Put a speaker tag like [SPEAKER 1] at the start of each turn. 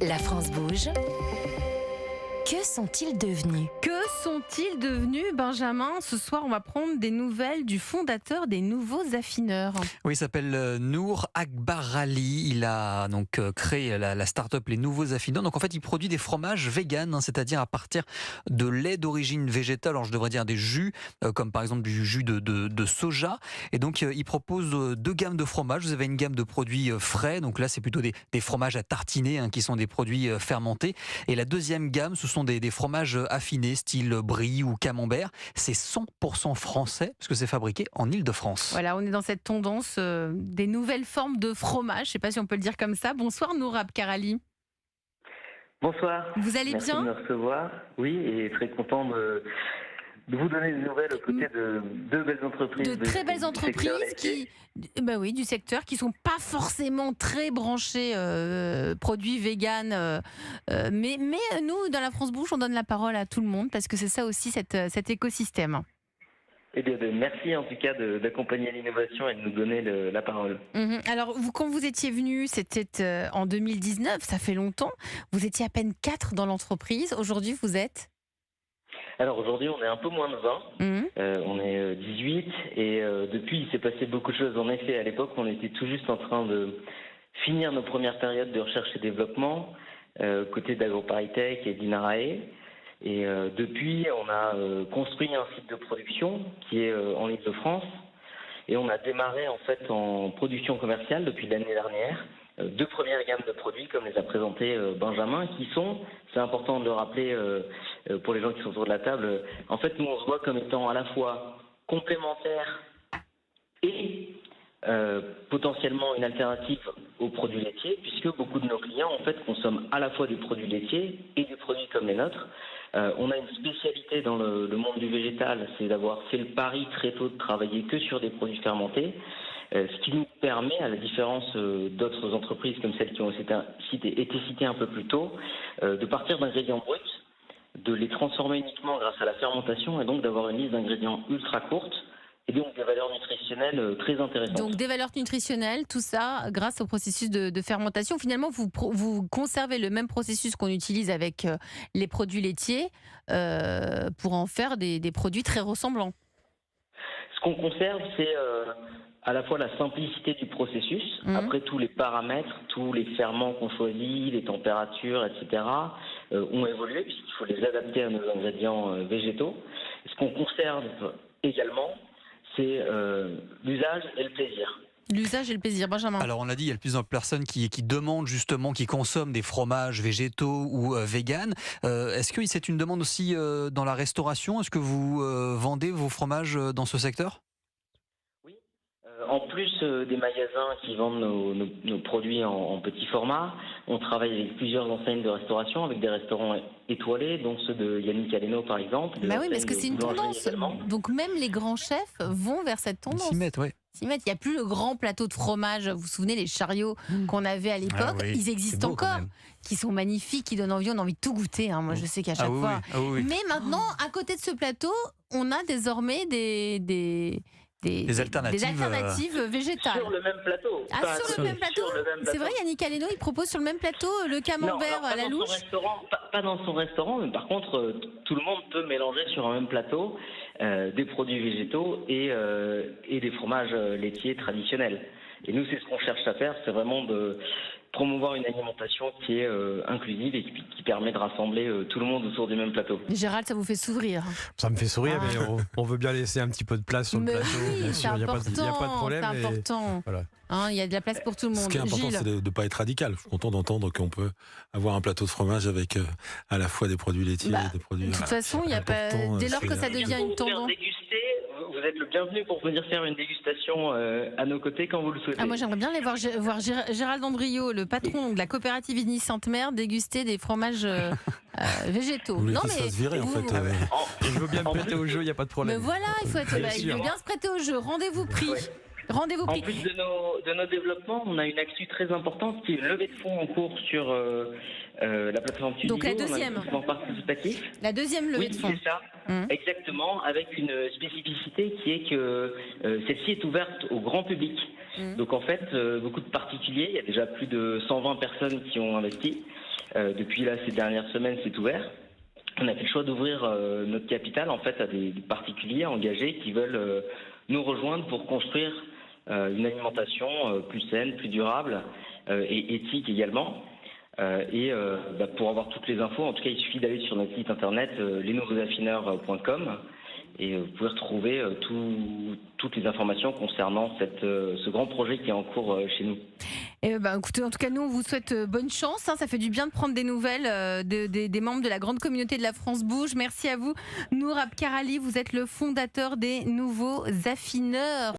[SPEAKER 1] La France bouge. Que sont-ils devenus ?
[SPEAKER 2] Que sont-ils devenus, Benjamin ? Ce soir, on va prendre des nouvelles du fondateur des Nouveaux Affineurs.
[SPEAKER 3] Oui, il s'appelle Nour Akbarali. Il a donc créé la start-up Les Nouveaux Affineurs. Donc en fait, il produit des fromages véganes, c'est-à-dire à partir de lait d'origine végétale. Alors je devrais dire des jus, comme par exemple du jus de soja. Et donc il propose deux gammes de fromages. Vous avez une gamme de produits frais. Donc là, c'est plutôt des fromages à tartiner, qui sont des produits fermentés. Et la deuxième gamme, ce sont des fromages affinés, style brie ou camembert. C'est 100% français, parce que c'est fabriqué en Île-de-France.
[SPEAKER 2] Voilà, on est dans cette tendance des nouvelles formes de fromage. Je ne sais pas si on peut le dire comme ça. Bonsoir Nour Akbarali.
[SPEAKER 4] Bonsoir.
[SPEAKER 2] Vous allez
[SPEAKER 4] Merci
[SPEAKER 2] bien ?
[SPEAKER 4] de me recevoir. Oui, et très content de vous donner des nouvelles aux côtés de deux belles entreprises.
[SPEAKER 2] De très belles entreprises du secteur, qui ne sont pas forcément très branchées produits véganes. Mais nous, dans la France Bouche, on donne la parole à tout le monde, parce que c'est ça aussi cet écosystème.
[SPEAKER 4] Eh bien, merci en tout cas d'accompagner l'innovation et de nous donner la parole.
[SPEAKER 2] Alors, quand vous étiez venu, c'était en 2019, ça fait longtemps. Vous étiez à peine 4 dans l'entreprise. Aujourd'hui, vous êtes ?
[SPEAKER 4] Alors aujourd'hui, on est un peu moins de 20. On est 18 et depuis, il s'est passé beaucoup de choses. En effet, à l'époque, on était tout juste en train de finir nos premières périodes de recherche et développement côté d'AgroParisTech et d'Inarae. Et depuis, on a construit un site de production qui est en Île-de-France. Et on a démarré en fait en production commerciale depuis l'année dernière. Deux premières gammes de produits, comme les a présentés Benjamin, qui sont, c'est important de le rappeler pour les gens qui sont autour de la table, en fait nous on se voit comme étant à la fois complémentaires et potentiellement une alternative aux produits laitiers, puisque beaucoup de nos clients en fait consomment à la fois des produits laitiers et des produits comme les nôtres. On a une spécialité dans le monde du végétal, c'est d'avoir fait le pari très tôt de travailler que sur des produits fermentés. Ce qui nous permet, à la différence d'autres entreprises comme celles qui ont été citées un peu plus tôt, de partir d'ingrédients bruts, de les transformer uniquement grâce à la fermentation et donc d'avoir une liste d'ingrédients ultra courte et donc des valeurs nutritionnelles très intéressantes.
[SPEAKER 2] Donc des valeurs nutritionnelles, tout ça grâce au processus de fermentation. Finalement, vous conservez le même processus qu'on utilise avec les produits laitiers pour en faire des produits très ressemblants.
[SPEAKER 4] Ce qu'on conserve, c'est à la fois la simplicité du processus, après tous les paramètres, tous les ferments qu'on choisit, les températures, etc. ont évolué puisqu'il faut les adapter à nos ingrédients végétaux. Ce qu'on conserve également, c'est l'usage et le plaisir.
[SPEAKER 2] L'usage et le plaisir, Benjamin.
[SPEAKER 3] Alors on l'a dit, il y a de plus en plus de personnes qui demandent justement, qui consomment des fromages végétaux ou véganes. Est-ce que c'est une demande aussi dans la restauration ? Est-ce que vous vendez vos fromages dans ce secteur ?
[SPEAKER 4] Oui. En plus des magasins qui vendent nos produits en petit format, on travaille avec plusieurs enseignes de restauration, avec des restaurants étoilés, dont ceux de Yannick Aleno par exemple.
[SPEAKER 2] Bah oui, parce que c'est une tendance. Également. Donc même les grands chefs vont vers cette tendance.
[SPEAKER 3] S'y mettent, oui.
[SPEAKER 2] Il n'y a plus le grand plateau de fromage. Vous vous souvenez, les chariots qu'on avait à l'époque, ils existent encore, qui sont magnifiques, qui donnent envie, on a envie de tout goûter. Moi, je sais qu'à chaque fois. Mais maintenant, à côté de ce plateau, on a désormais des alternatives végétales.
[SPEAKER 4] Sur le même plateau.
[SPEAKER 2] Sur le même plateau. C'est vrai, Yannick Aleno, il propose sur le même plateau le camembert à la louche.
[SPEAKER 4] Pas dans son restaurant, mais par contre, tout le monde peut mélanger sur un même plateau des produits végétaux et des fromages laitiers traditionnels. Et nous, c'est ce qu'on cherche à faire, c'est vraiment de promouvoir une alimentation qui est inclusive et qui permet de rassembler tout le monde autour du même plateau.
[SPEAKER 2] Gérald, ça vous fait sourire ?
[SPEAKER 5] Ça me fait sourire, mais on veut bien laisser un petit peu de place sur le plateau.
[SPEAKER 2] Oui,
[SPEAKER 5] bien sûr, il n'y a pas de problème.
[SPEAKER 2] C'est important.
[SPEAKER 5] Voilà.
[SPEAKER 2] Il y a de la place pour tout le monde.
[SPEAKER 6] Ce qui est important, c'est de ne pas être radical. Je suis content d'entendre qu'on peut avoir un plateau de fromage avec à la fois des produits laitiers et des produits.
[SPEAKER 2] De toute façon, il y a pas. Dès lors que ça devient une tendance.
[SPEAKER 4] Vous êtes le bienvenu pour venir faire une dégustation à nos côtés quand vous le souhaitez.
[SPEAKER 2] Moi, j'aimerais bien aller voir Gérald Andriot, le patron de la coopérative Ignis Sainte-Mère, déguster des fromages végétaux.
[SPEAKER 6] Vous voulez qu'il se fasse virer, en fait.
[SPEAKER 5] Je veux bien me prêter au jeu, il n'y a pas de problème.
[SPEAKER 2] Mais voilà, il veut bien se prêter au jeu. Rendez-vous pris. Rendez-vous pris.
[SPEAKER 4] En plus de nos développements, on a une actu très importante qui est une levée de fonds en cours sur la plateforme Studio.
[SPEAKER 2] Donc la deuxième. La deuxième levée de fonds.
[SPEAKER 4] Oui, c'est ça. Exactement, avec une spécificité qui est que celle-ci est ouverte au grand public. Donc en fait, beaucoup de particuliers, il y a déjà plus de 120 personnes qui ont investi. Depuis là, ces dernières semaines, c'est ouvert. On a fait le choix d'ouvrir notre capital en fait à des particuliers engagés qui veulent nous rejoindre pour construire une alimentation plus saine, plus durable et éthique également. Pour avoir toutes les infos, en tout cas, il suffit d'aller sur notre site internet lesnouveauxaffineurs.com et vous pouvez retrouver toutes les informations concernant ce grand projet qui est en cours chez nous.
[SPEAKER 2] Écoutez, en tout cas, nous, on vous souhaite bonne chance. Ça fait du bien de prendre des nouvelles des membres de la grande communauté de la France Bouge. Merci à vous, Nour Abkarali. Vous êtes le fondateur des Nouveaux Affineurs.